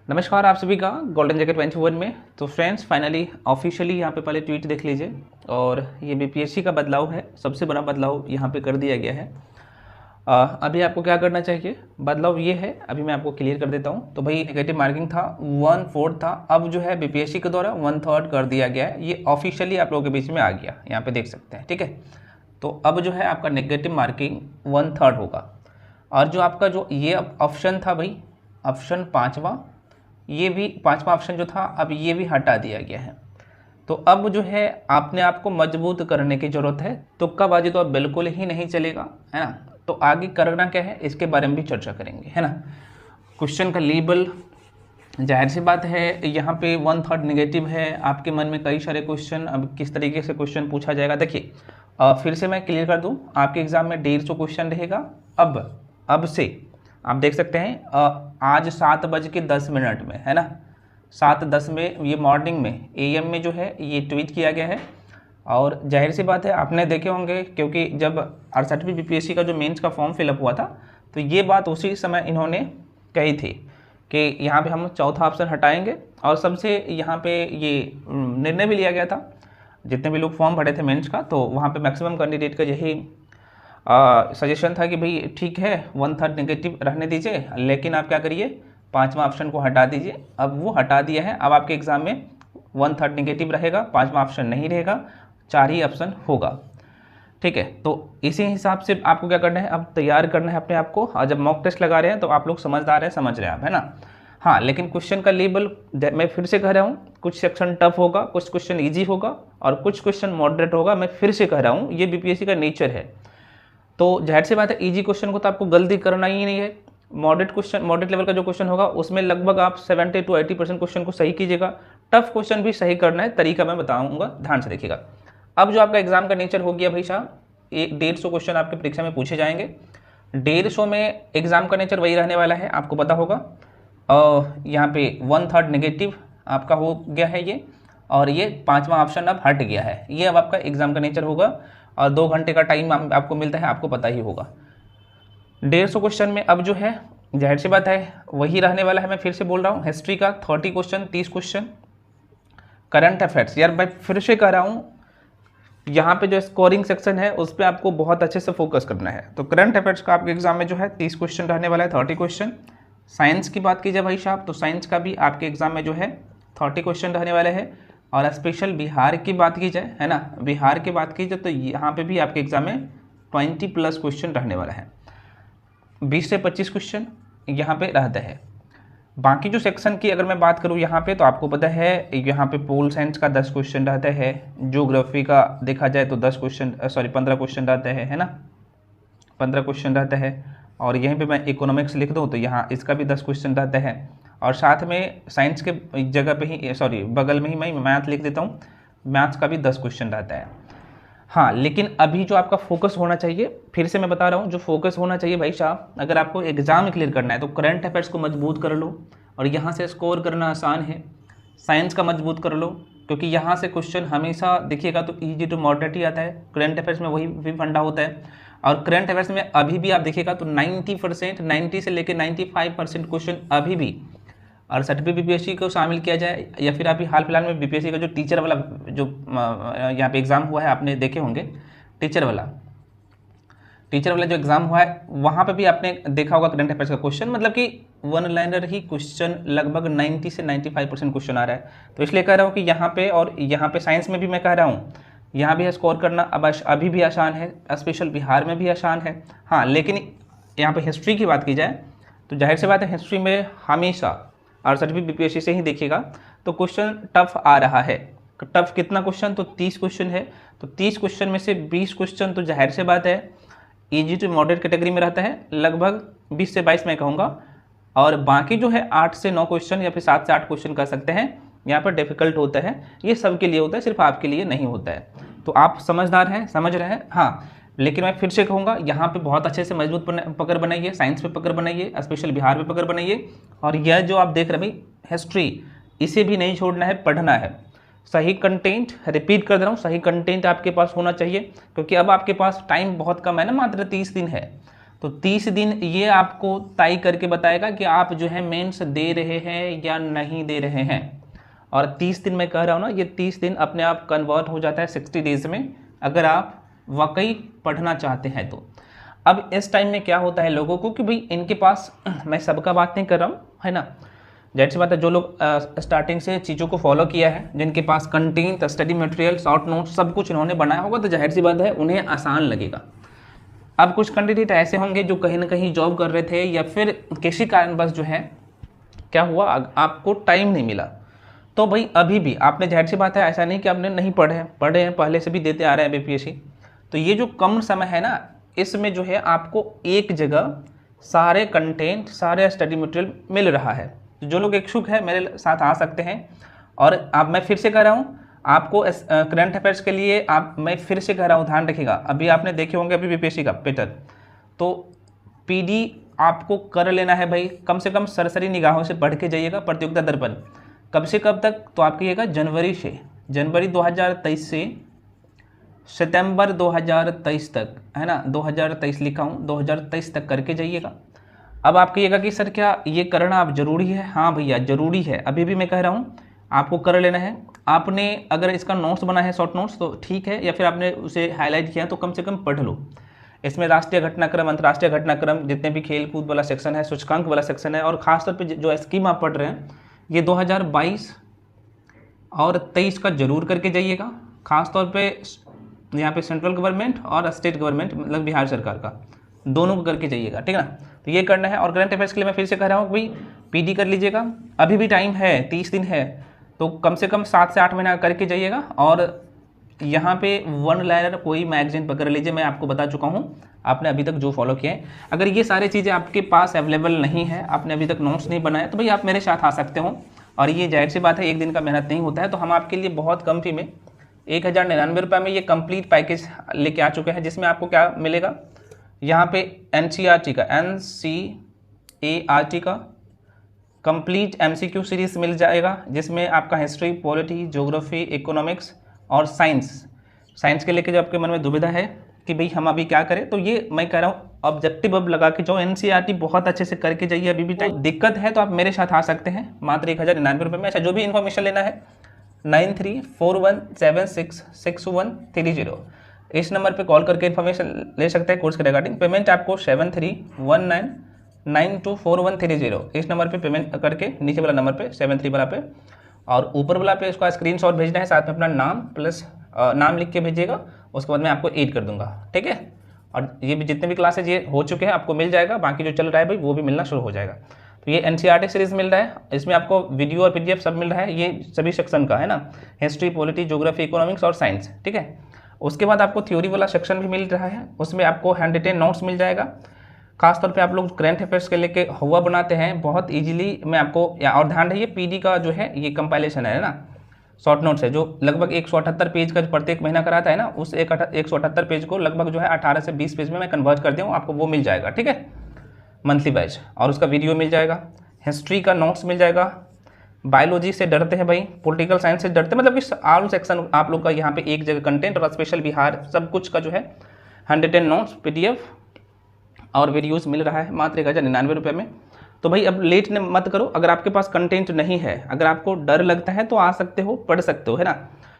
नमस्कार आप सभी का गोल्डन जैकेट 21 में। तो फ्रेंड्स फाइनली ऑफिशियली यहाँ पे पहले ट्वीट देख लीजिए और ये बीपीएससी का बदलाव है, सबसे बड़ा बदलाव यहाँ पे कर दिया गया है। अभी आपको क्या करना चाहिए, बदलाव ये है, अभी मैं आपको क्लियर कर देता हूँ। तो भाई नेगेटिव मार्किंग था 1/4 था, अब जो है बीपीएससी के द्वारा 1/3 कर दिया गया है। ये ऑफिशियली आप लोगों के बीच में आ गया, यहाँ पे देख सकते हैं, ठीक है। तो अब जो है आपका नेगेटिव मार्किंग 1/3 होगा। और जो आपका जो ये ऑप्शन था भाई, ऑप्शन 5वां, ये भी 5वां ऑप्शन जो था अब ये भी हटा दिया गया है। तो अब जो है आपने आपको मजबूत करने की ज़रूरत है। तुक्काबाजी तो अब बिल्कुल ही नहीं चलेगा, है ना। तो आगे करना क्या है इसके बारे में भी चर्चा करेंगे, है ना। क्वेश्चन का लेबल जाहिर सी बात है यहाँ पे 1/3 नेगेटिव है। आपके मन में कई सारे क्वेश्चन, अब किस तरीके से क्वेश्चन पूछा जाएगा देखिए। फिर से मैं क्लियर कर दूँ, आपके एग्जाम में 150 क्वेश्चन रहेगा। अब से आप देख सकते हैं आज 7:10 में, है ना, 7:10 में, ये मॉर्निंग में AM में जो है ये ट्वीट किया गया है। और जाहिर सी बात है आपने देखे होंगे, क्योंकि जब 68वीं बीपीएससी का जो मेंस का फॉर्म फिलअप हुआ था तो ये बात उसी समय इन्होंने कही थी कि यहाँ पे हम चौथा ऑप्शन हटाएंगे। और सबसे यहाँ पे ये निर्णय भी लिया गया था, जितने भी लोग फॉर्म भरे थे मेंस का, तो वहाँ पे मैक्सिमम कैंडिडेट का यही सजेशन था कि भाई ठीक है 1/3 नेगेटिव रहने दीजिए, लेकिन आप क्या करिए 5वां ऑप्शन को हटा दीजिए। अब वो हटा दिया है, अब आपके एग्जाम में 1/3 नेगेटिव रहेगा, 5वां ऑप्शन नहीं रहेगा, 4 ही ऑप्शन होगा, ठीक है। तो इसी हिसाब से आपको क्या करना है, अब तैयार करना है अपने आप को। और जब मॉक टेस्ट लगा रहे हैं तो आप लोग समझदार हैं, समझ रहे हैं आप, है ना। हाँ, लेकिन क्वेश्चन का लेवल मैं फिर से कह रहा हूँ, कुछ सेक्शन टफ होगा, कुछ क्वेश्चन ईजी होगा और कुछ क्वेश्चन मॉडरेट होगा। मैं फिर से कह रहा हूँ, ये बीपीएससी का नेचर है। तो जाहिर सी बात है इजी क्वेश्चन को तो आपको गलती करना ही नहीं है। मॉडरेट लेवल का जो क्वेश्चन होगा उसमें लगभग आप 70 to 80% क्वेश्चन को सही कीजिएगा। टफ क्वेश्चन भी सही करना है, तरीका मैं बताऊंगा, ध्यान से देखिएगा। अब जो आपका एग्जाम का नेचर हो गया भाई साहब, 150 क्वेश्चन आपके परीक्षा में पूछे जाएंगे। 150 में एग्जाम का नेचर वही रहने वाला है, आपको पता होगा। यहाँ पे 1/3 नेगेटिव आपका हो गया है ये, और ये 5वां ऑप्शन अब हट गया है। ये अब आपका एग्जाम का नेचर होगा और 2 घंटे का टाइम आपको मिलता है, आपको पता ही होगा। 150 क्वेश्चन में अब जो है जाहिर सी बात है वही रहने वाला है। मैं फिर से बोल रहा हूँ, हिस्ट्री का 30 क्वेश्चन, 30 क्वेश्चन। करंट अफेयर्स, यार मैं फिर से कह रहा हूँ, यहाँ पे जो स्कोरिंग सेक्शन है उस पर आपको बहुत अच्छे से फोकस करना है। तो करंट अफेयर्स का आपके एग्जाम में जो है 30 क्वेश्चन रहने वाला है, 30 क्वेश्चन। साइंस की बात कीजिए भाई साहब, तो साइंस का भी आपके एग्जाम में जो है 30 क्वेश्चन रहने वाले हैं। और स्पेशल बिहार की बात की जाए, है ना, बिहार की बात की जाए तो यहाँ पे भी आपके एग्जाम में 20+ क्वेश्चन रहने वाला है। 20 से 25 क्वेश्चन यहाँ पे रहता है। बाकी जो सेक्शन की अगर मैं बात करूँ यहाँ पे, तो आपको पता है यहाँ पे पोल साइंस का 10 क्वेश्चन रहता है। ज्योग्राफी का देखा जाए तो 15 क्वेश्चन रहता है ना, 15 क्वेश्चन रहता है। और यहीं पे मैं इकोनॉमिक्स लिख दूँ तो यहाँ इसका भी 10 क्वेश्चन रहता है। और साथ में साइंस के जगह पे ही बगल में ही मैं मैथ लिख देता हूँ, मैथ्स का भी 10 क्वेश्चन रहता है। हाँ, लेकिन अभी जो आपका फोकस होना चाहिए, फिर से मैं बता रहा हूँ, जो फोकस होना चाहिए भाई साहब, अगर आपको एग्जाम क्लियर करना है तो करंट अफेयर्स को मजबूत कर लो, और यहाँ से स्कोर करना आसान है। साइंस का मजबूत कर लो, क्योंकि यहाँ से क्वेश्चन हमेशा देखिएगा तो ईजी टू मॉडरेट ही आता है। करंट अफेयर्स में वही भी फंडा होता है। और करंट अफेयर्स में अभी भी आप देखिएगा तो 90%, 90 से लेकर 95% क्वेश्चन अभी भी 68वीं बीपीएससी को शामिल किया जाए, या फिर अभी हाल फिलहाल में बीपीएससी का जो टीचर वाला जो यहाँ पे एग्ज़ाम हुआ है, आपने देखे होंगे टीचर वाला जो एग्ज़ाम हुआ है, वहाँ पे भी आपने देखा होगा करंट अफेयर्स का क्वेश्चन, मतलब कि 1 लाइनर ही क्वेश्चन लगभग 90 से 95% क्वेश्चन आ रहा है। तो इसलिए कह रहा हूँ कि यहाँ पे, और यहाँ पे साइंस में भी मैं कह रहा हूँ, यहाँ भी स्कोर करना अब अभी भी आसान है, स्पेशल बिहार में भी आसान है। हाँ, लेकिन यहाँ पे हिस्ट्री की बात की जाए तो जाहिर सी बात है हिस्ट्री में हमेशा 68वीं बीपीएससी से ही देखिएगा तो क्वेश्चन टफ आ रहा है। टफ कितना क्वेश्चन, तो 30 क्वेश्चन है। तो 30 क्वेश्चन में से 20 क्वेश्चन तो जाहिर सी बात है ईजी टू मॉडरेट कैटेगरी में रहता है, लगभग 20 से 22 मैं कहूँगा। और बाकी जो है 8 से 9 क्वेश्चन या फिर 7 से 8 क्वेश्चन कर सकते हैं, यहाँ पर डिफिकल्ट होता है। ये सबके लिए होता है, सिर्फ आपके लिए नहीं होता है। तो आप समझदार हैं, समझ रहे हैं। हाँ, लेकिन मैं फिर से कहूँगा, यहाँ पे बहुत अच्छे से मजबूत पकड़ बनाइए, साइंस पे पकड़ बनाइए, स्पेशल बिहार पे पकड़ बनाइए। और यह जो आप देख रहे हैं भाई हिस्ट्री, इसे भी नहीं छोड़ना है, पढ़ना है। सही कंटेंट, रिपीट कर दे रहा हूँ, सही कंटेंट आपके पास होना चाहिए, क्योंकि अब आपके पास टाइम बहुत कम है ना, मात्र 30 दिन है। तो 30 दिन ये आपको तय करके बताएगा कि आप जो है मेंस दे रहे हैं या नहीं दे रहे हैं। और 30 दिन मैं कह रहा हूँ ना, ये 30 दिन अपने आप कन्वर्ट हो जाता है 60 डेज में, अगर आप वाकई पढ़ना चाहते हैं तो। अब इस टाइम में क्या होता है लोगों को कि भाई इनके पास, मैं सबका बात नहीं कर रहा हूँ, है ना, जाहिर सी बात है, जो लोग स्टार्टिंग से चीज़ों को फॉलो किया है, जिनके पास content, study material, short notes सब कुछ इन्होंने बनाया होगा, तो जाहिर सी बात है उन्हें आसान लगेगा। अब कुछ कैंडिडेट ऐसे होंगे जो कहीं ना कहीं जॉब कर रहे थे या फिर किसी कारणवश जो है क्या हुआ, आपको टाइम नहीं मिला, तो भाई अभी भी आपने, जाहिर सी बात है ऐसा नहीं कि आपने नहीं पढ़े हैं, पहले से भी देते आ रहे हैं बीपीएससी। तो ये जो कम समय है ना, इसमें जो है आपको एक जगह सारे कंटेंट, सारे स्टडी मटेरियल मिल रहा है। तो जो लोग इच्छुक है मेरे साथ आ सकते हैं। और अब मैं फिर से कह रहा हूँ आपको, करंट अफेयर्स के लिए मैं फिर से कह रहा हूँ, ध्यान रखिएगा। अभी आपने देखे होंगे अभी बीपीएससी का पैटर्न, तो पीडी आपको कर लेना है भाई, कम से कम सरसरी निगाहों से पढ़ के जाइएगा। प्रतियोगिता दर्पण कब से कब तक, तो आप कहिएगा जनवरी 2023 से सितंबर 2023 तक, है ना, 2023 लिखा हूँ, 2023 तक करके जाइएगा। अब आप कहिएगा कि सर क्या ये करना अब जरूरी है? हाँ भैया जरूरी है, अभी भी मैं कह रहा हूँ आपको कर लेना है। आपने अगर इसका नोट्स बना है, शॉर्ट नोट्स, तो ठीक है, या फिर आपने उसे हाईलाइट किया तो कम से कम पढ़ लो। इसमें राष्ट्रीय घटनाक्रम, अंतर्राष्ट्रीय घटनाक्रम, जितने भी खेल कूद वाला सेक्शन है, सूचकांक वाला सेक्शन है, और खासतौर पे जो स्कीम आप पढ़ रहे हैं ये 2022 और 23 का जरूर करके जाइएगा। खासतौर पे यहाँ पे सेंट्रल गवर्नमेंट और स्टेट गवर्नमेंट, मतलब बिहार सरकार का, दोनों को करके जाइएगा, ठीक है ना। तो ये करना है। और करंट अफेयर्स के लिए मैं फिर से कह रहा हूँ भाई पीडी कर लीजिएगा, अभी भी टाइम है, 30 दिन है, तो कम से कम 7 से 8 महीना करके जाइएगा। और यहाँ पे वन लाइनर कोई मैगजीन पकड़ लीजिए, मैं आपको बता चुका हूँ, आपने अभी तक जो फॉलो किया है। अगर ये सारी चीज़ें आपके पास अवेलेबल नहीं है, आपने अभी तक नोट्स नहीं बनाया, तो भाई आप मेरे साथ आ सकते हो। और ये जाहिर सी बात है एक दिन का मेहनत नहीं होता है, तो हम आपके लिए बहुत कम फी में 1099 रुपये में ये कंप्लीट पैकेज लेके आ चुके हैं, जिसमें आपको क्या मिलेगा, यहाँ पे NCERT का कंप्लीट MCQ सीरीज मिल जाएगा, जिसमें आपका हिस्ट्री, पॉलिटी, ज्योग्राफी, इकोनॉमिक्स और साइंस के लेके जो आपके मन में दुविधा है कि भाई हम अभी क्या करें, तो ये मैं कह रहा हूँ ऑब्जेक्टिव अब लगा के जो NCERT बहुत अच्छे से करके जाइए। अभी भी टाइम दिक्कत है तो आप मेरे साथ आ सकते हैं, मात्र 1099 रुपये में। अच्छा, जो भी इन्फॉर्मेशन लेना है 9341766130 इस नंबर पे कॉल करके इन्फॉर्मेशन ले सकते हैं कोर्स के रिगार्डिंग। पेमेंट आपको 7319924130 इस नंबर पे पेमेंट करके, नीचे वाला नंबर पे 73 वाला पे, और ऊपर वाला पे इसका स्क्रीनशॉट भेजना है, साथ में अपना नाम प्लस नाम लिख के भेजिएगा, उसके बाद मैं आपको ऐड कर दूंगा, ठीक है। और ये भी जितने भी क्लासेज ये हो चुके हैं आपको मिल जाएगा, बाकी जो चल रहा है भाई वो भी मिलना शुरू हो जाएगा। तो ये NCERT सीरीज मिल रहा है, इसमें आपको वीडियो और PDF सब मिल रहा है, ये सभी सेक्शन का है ना, हिस्ट्री, पॉलिटी, ज्योग्राफी, इकोनॉमिक्स और साइंस, ठीक है। उसके बाद आपको थ्योरी वाला सेक्शन भी मिल रहा है, उसमें आपको हैंड रिटेन नोट्स मिल जाएगा। खासतौर पे आप लोग करंट अफेयर्स के लेके हुआ बनाते हैं बहुत इजीली, मैं आपको, और ध्यान रहिए PD का जो है ये कंपाइलेशन है ना, शॉर्ट नोट्स है, जो लगभग 178 पेज का प्रत्येक महीना कराता है ना, उस 178 पेज को लगभग जो है 18 से 20 पेज में मैं कन्वर्ट कर दूँ, आपको वो मिल जाएगा, ठीक है, मंथली बैच, और उसका वीडियो मिल जाएगा। हिस्ट्री का नोट्स मिल जाएगा। बायोलॉजी से डरते हैं भाई, पॉलिटिकल साइंस से डरते हैं, मतलब कि ऑल सेक्शन आप लोग का यहाँ पे एक जगह कंटेंट, और स्पेशल बिहार सब कुछ का जो है 110 नोट्स, PDF और वीडियोस मिल रहा है मात्र 1099 रुपये में। तो भाई अब लेट मत करो, अगर आपके पास कंटेंट नहीं है, अगर आपको डर लगता है तो आ सकते हो, पढ़ सकते हो, है ना।